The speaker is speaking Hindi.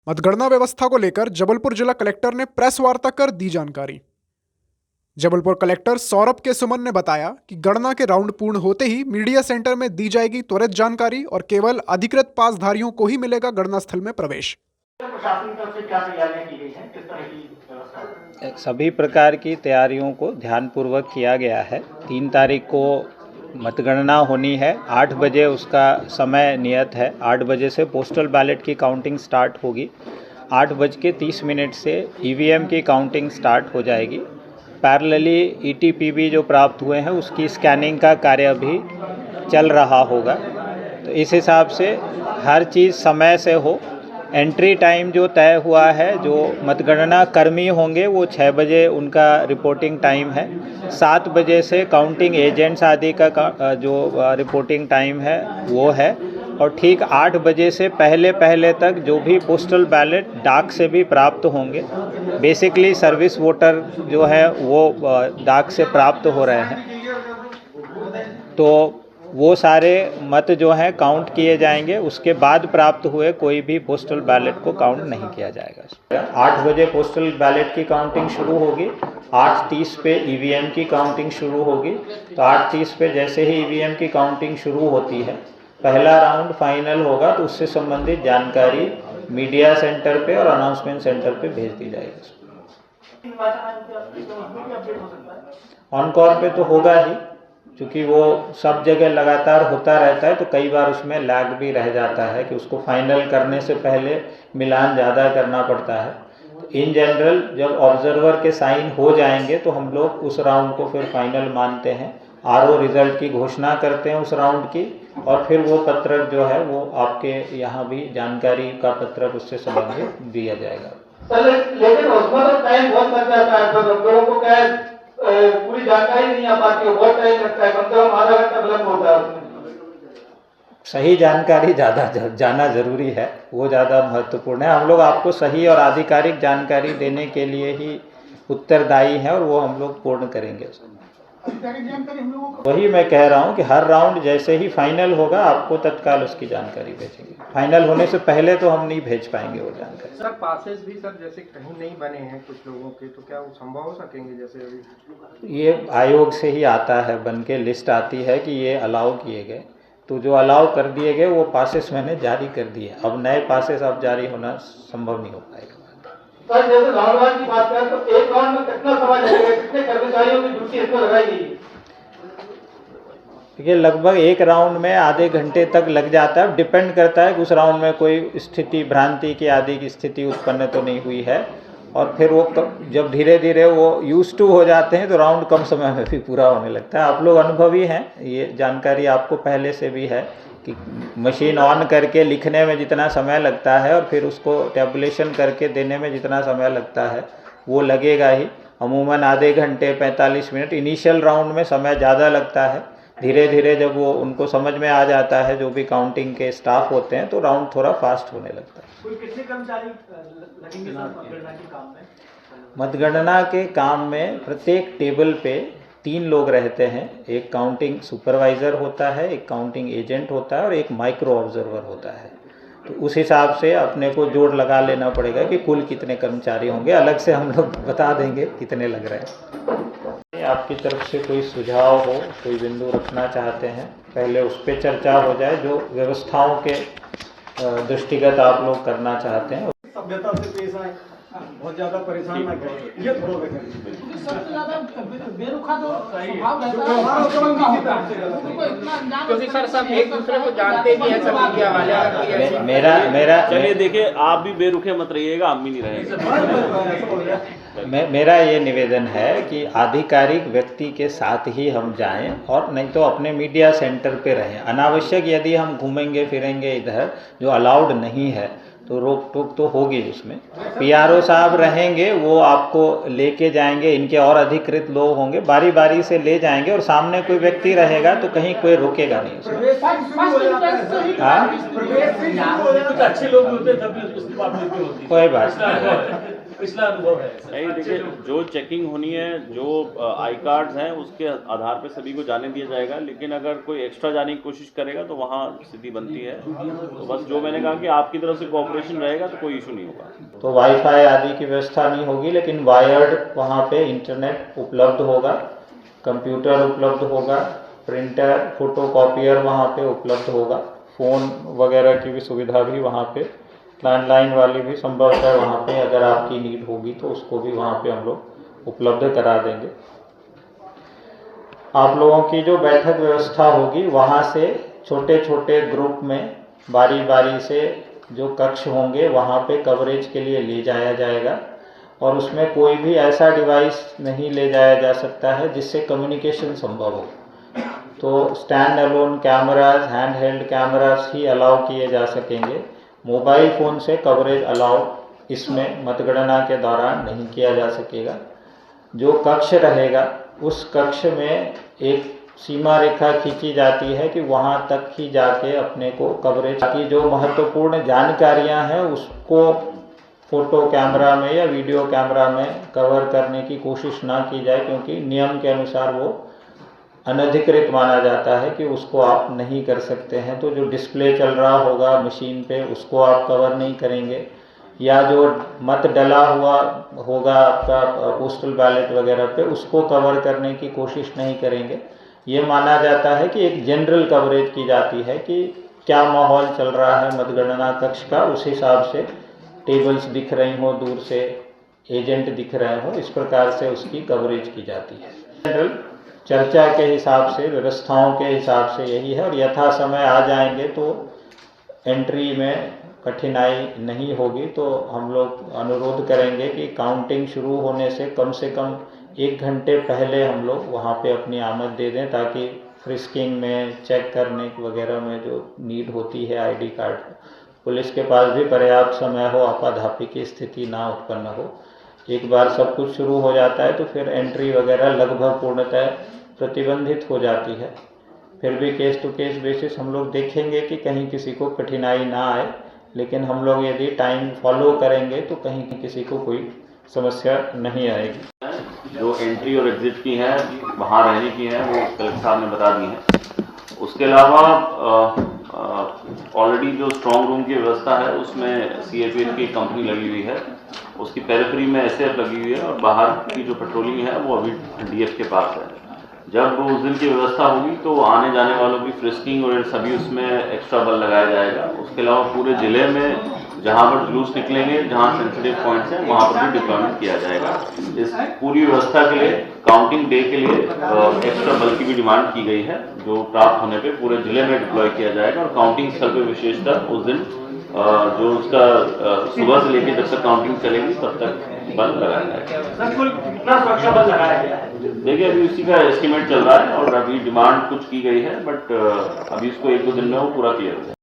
मतगणना व्यवस्था को लेकर जबलपुर जिला कलेक्टर ने प्रेस वार्ता कर दी जानकारी। जबलपुर कलेक्टर सौरभ के सुमन ने बताया कि गणना के राउंड पूर्ण होते ही मीडिया सेंटर में दी जाएगी त्वरित जानकारी और केवल अधिकृत पासधारियों को ही मिलेगा गणना स्थल में प्रवेश। प्रशासन की तरफ से क्या तैयारियां की गई हैं, किस तरह की व्यवस्था? सभी प्रकार की तैयारियों को ध्यानपूर्वक किया गया है। 3 तारीख को मतगणना होनी है, 8 बजे उसका समय नियत है। 8 बजे से पोस्टल बैलेट की काउंटिंग स्टार्ट होगी। 8:30 से ईवीएम की काउंटिंग स्टार्ट हो जाएगी। पैरेलली ईटीपीबी जो प्राप्त हुए हैं उसकी स्कैनिंग का कार्य भी चल रहा होगा। तो इस हिसाब से हर चीज़ समय से हो। एंट्री टाइम जो तय हुआ है, जो मतगणना कर्मी होंगे वो 6 बजे उनका रिपोर्टिंग टाइम है। 7 बजे से काउंटिंग एजेंट्स आदि का जो रिपोर्टिंग टाइम है वो है। और ठीक 8 बजे से पहले तक जो भी पोस्टल बैलेट डाक से भी प्राप्त होंगे, बेसिकली सर्विस वोटर जो है वो डाक से प्राप्त हो रहे हैं, तो वो सारे मत जो हैं काउंट किए जाएंगे। उसके बाद प्राप्त हुए कोई भी पोस्टल बैलेट को काउंट नहीं किया जाएगा। 8 बजे पोस्टल बैलेट की काउंटिंग शुरू होगी। 8:30 पे ईवीएम की काउंटिंग शुरू होगी। तो 8:30 पे जैसे ही ईवीएम की काउंटिंग शुरू होती है, पहला राउंड फाइनल होगा, तो उससे संबंधित जानकारी मीडिया सेंटर पे और अनाउंसमेंट सेंटर पे भेज दी जाएगी। ऑन-कॉल पे तो होगा ही, क्योंकि वो सब जगह लगातार होता रहता है, तो कई बार उसमें लैग भी रह जाता है कि उसको फाइनल करने से पहले मिलान ज़्यादा करना पड़ता है। तो इन जनरल जब ऑब्जर्वर के साइन हो जाएंगे तो हम लोग उस राउंड को फिर फाइनल मानते हैं। आरओ रिजल्ट की घोषणा करते हैं उस राउंड की, और फिर वो पत्रक जो है वो आपके यहाँ भी जानकारी का पत्रक उससे संबंधित दिया जाएगा। लेकिन उसमें तो टाइम बहुत लग जाता है, तो लोगों को क्या पूरी जानकारी नहीं आ पाती है, बहुत टाइम लगता है, कम से कम आधा घंटा विलंब होता है उसमें। सही जानकारी जाना जरूरी है, वो ज़्यादा महत्वपूर्ण है। हम लोग आपको सही और आधिकारिक जानकारी देने के लिए ही उत्तरदायी हैं, और वो हम लोग पूर्ण करेंगे। वही मैं कह रहा हूँ कि हर राउंड जैसे ही फाइनल होगा आपको तत्काल उसकी जानकारी भेजेंगे। फाइनल होने से पहले तो हम नहीं भेज पाएंगे वो जानकारी। सर पासेस भी सर जैसे कहीं नहीं बने हैं कुछ लोगों के, तो क्या वो संभव हो सकेंगे? जैसे अभी ये आयोग से ही आता है, बन के लिस्ट आती है कि ये अलाउ किए गए, तो जो अलाउ कर दिए गए वो पासेस मैंने जारी कर दिए। अब नए पासेस अब जारी होना संभव नहीं हो पाएगा। सर जैसे राउंड की बात करें तो एक राउंड में कितना समय लगेगा, कितने कर्मचारियों की ड्यूटी इसमें लगाई गई? देखिए, लगभग एक राउंड में आधे घंटे तक लग जाता है। डिपेंड करता है कि उस राउंड में कोई स्थिति भ्रांति की आदि की स्थिति उत्पन्न तो नहीं हुई है, और फिर वो जब धीरे धीरे वो यूज टू हो जाते हैं तो राउंड कम समय में भी पूरा होने लगता है। आप लोग अनुभवी हैं, ये जानकारी आपको पहले से भी है कि मशीन ऑन करके लिखने में जितना समय लगता है और फिर उसको टैबुलेशन करके देने में जितना समय लगता है वो लगेगा ही। अमूमन आधे घंटे 45 मिनट इनिशियल राउंड में समय ज़्यादा लगता है। धीरे धीरे जब वो उनको समझ में आ जाता है, जो भी काउंटिंग के स्टाफ होते हैं, तो राउंड थोड़ा फास्ट होने लगता है। कितने कर्मचारी लगेंगे मतगणना के काम में? मतगणना के काम में प्रत्येक टेबल पे 3 लोग रहते हैं। एक काउंटिंग सुपरवाइज़र होता है, एक काउंटिंग एजेंट होता है और एक माइक्रो ऑब्जर्वर होता है। तो उस हिसाब से अपने को जोड़ लगा लेना पड़ेगा कि कुल कितने कर्मचारी होंगे। अलग से हम लोग बता देंगे कितने लग रहे हैं। आपकी तरफ से कोई सुझाव हो, कोई बिंदु रखना चाहते हैं, पहले उस पर चर्चा हो जाए जो व्यवस्थाओं के दृष्टिगत आप लोग करना चाहते हैं। सभ्यता से पेश आए, बहुत ज्यादा परेशान ना करें, ये थोड़ा सबसे ज्यादा बेरुखा तो स्वभाव रहता है, क्योंकि सर सब एक दूसरे को जानते भी हैं, सब मीडिया वाले। मेरा चलिए देखिए, आप भी बेरुखे मत रहिएगा, हम भी नहीं रहेंगे। मेरा ये निवेदन है कि आधिकारिक व्यक्ति के साथ ही हम जाएं, और नहीं तो अपने मीडिया सेंटर पे रहें। अनावश्यक यदि हम घूमेंगे फिरेंगे इधर, जो अलाउड नहीं है, तो रोक टोक तो होगी उसमें। पीआरओ साहब रहेंगे, वो आपको लेके जाएंगे। इनके और अधिकृत लोग होंगे, बारी बारी से ले जाएंगे, और सामने कोई व्यक्ति रहेगा तो कहीं कोई रोकेगा नहीं उसमें। हाँ, कुछ अच्छे लोग होते हैं, तभी उसकी बात होती है। कोई बात नहीं। पिछला अनुभव है सर। नहीं देखिए, जो चेकिंग होनी है, जो आई कार्ड्स हैं उसके आधार पे सभी को जाने दिया जाएगा, लेकिन अगर कोई एक्स्ट्रा जाने की कोशिश करेगा तो वहाँ स्थिति बनती है। तो बस जो मैंने कहा कि आपकी तरफ से कोऑपरेशन रहेगा तो कोई इशू नहीं होगा। तो वाईफाई आदि की व्यवस्था नहीं होगी, लेकिन वायर्ड वहाँ पे इंटरनेट उपलब्ध होगा, कंप्यूटर उपलब्ध होगा, प्रिंटर फोटोकॉपियर वहाँ पे उपलब्ध होगा, फ़ोन वगैरह की भी सुविधा भी वहाँ पे, लैंडलाइन वाली भी संभवतः वहाँ पे अगर आपकी नीड होगी तो उसको भी वहाँ पे हम लोग उपलब्ध करा देंगे। आप लोगों की जो बैठक व्यवस्था होगी वहाँ से छोटे छोटे ग्रुप में बारी बारी से जो कक्ष होंगे वहाँ पे कवरेज के लिए ले जाया जाएगा, और उसमें कोई भी ऐसा डिवाइस नहीं ले जाया जा सकता है जिससे कम्युनिकेशन संभव हो। तो stand alone cameras, hand held cameras ही अलाउ किए जा सकेंगे। मोबाइल फ़ोन से कवरेज अलाउ इसमें मतगणना के दौरान नहीं किया जा सकेगा। जो कक्ष रहेगा उस कक्ष में एक सीमा रेखा खींची जाती है कि वहाँ तक ही जाके अपने को कवरेज की जो महत्वपूर्ण जानकारियाँ हैं उसको फ़ोटो कैमरा में या वीडियो कैमरा में कवर करने की कोशिश ना की जाए, क्योंकि नियम के अनुसार वो अनधिकृत माना जाता है कि उसको आप नहीं कर सकते हैं। तो जो डिस्प्ले चल रहा होगा मशीन पे उसको आप कवर नहीं करेंगे, या जो मत डला हुआ होगा आपका पोस्टल बैलेट वगैरह पे उसको कवर करने की कोशिश नहीं करेंगे। ये माना जाता है कि एक जनरल कवरेज की जाती है कि क्या माहौल चल रहा है मतगणना कक्ष का, उस हिसाब से टेबल्स दिख रही हों दूर से, एजेंट दिख रहे हों, इस प्रकार से उसकी कवरेज की जाती है। जनरल चर्चा के हिसाब से, व्यवस्थाओं के हिसाब से यही है, और यथा समय आ जाएंगे तो एंट्री में कठिनाई नहीं होगी। तो हम लोग अनुरोध करेंगे कि काउंटिंग शुरू होने से कम 1 घंटे पहले हम लोग वहाँ पे अपनी आमद दे दें, ताकि फ्रिस्किंग में, चेक करने वगैरह में जो नीड होती है आईडी कार्ड, पुलिस के पास भी पर्याप्त समय हो, आपाधापी की स्थिति ना उत्पन्न हो। एक बार सब कुछ शुरू हो जाता है तो फिर एंट्री वगैरह लगभग पूर्णतः प्रतिबंधित हो जाती है। फिर भी केस टू केस बेसिस हम लोग देखेंगे कि कहीं किसी को कठिनाई ना आए, लेकिन हम लोग यदि टाइम फॉलो करेंगे तो कहीं किसी को कोई समस्या नहीं आएगी। जो एंट्री और एग्जिट की हैं, वहाँ रहने की हैं, वो कलेक्टर साहब ने बता दी हैं। उसके अलावा ऑलरेडी जो स्ट्रॉन्ग रूम की व्यवस्था है उसमें सीएपीएफ की कंपनी लगी हुई है, उसकी पेरिफेरी में एसएफ लगी हुई है, और बाहर की जो पेट्रोलिंग है वो अभी डीएफ के पास है। जब उस दिन की व्यवस्था होगी तो आने जाने वालों की फ्रिस्किंग और सभी उसमें एक्स्ट्रा बल लगाया जाएगा। उसके अलावा पूरे ज़िले में जहाँ पर जुलूस निकलेंगे, जहाँ सेंसिटिव पॉइंट्स हैं, वहाँ पर भी डिप्लॉयमेंट किया जाएगा। इस पूरी व्यवस्था के लिए काउंटिंग डे के लिए एक्स्ट्रा बल की भी डिमांड की गई है, जो प्राप्त होने पे पूरे ज़िले में डिप्लॉय किया जाएगा। और काउंटिंग स्थल पर विशेषतः उस दिन जो उसका सुबह से लेकर जब तक काउंटिंग चलेगी तब तक बल लगाया जाएगा। सर कुल कितना सुरक्षा बल लगाया गया है? देखिए, अभी उसी का एस्टिमेट चल रहा है और अभी डिमांड कुछ की गई है, बट अभी इसको 1-2 दिन में वो पूरा क्लियर हो जाएगा।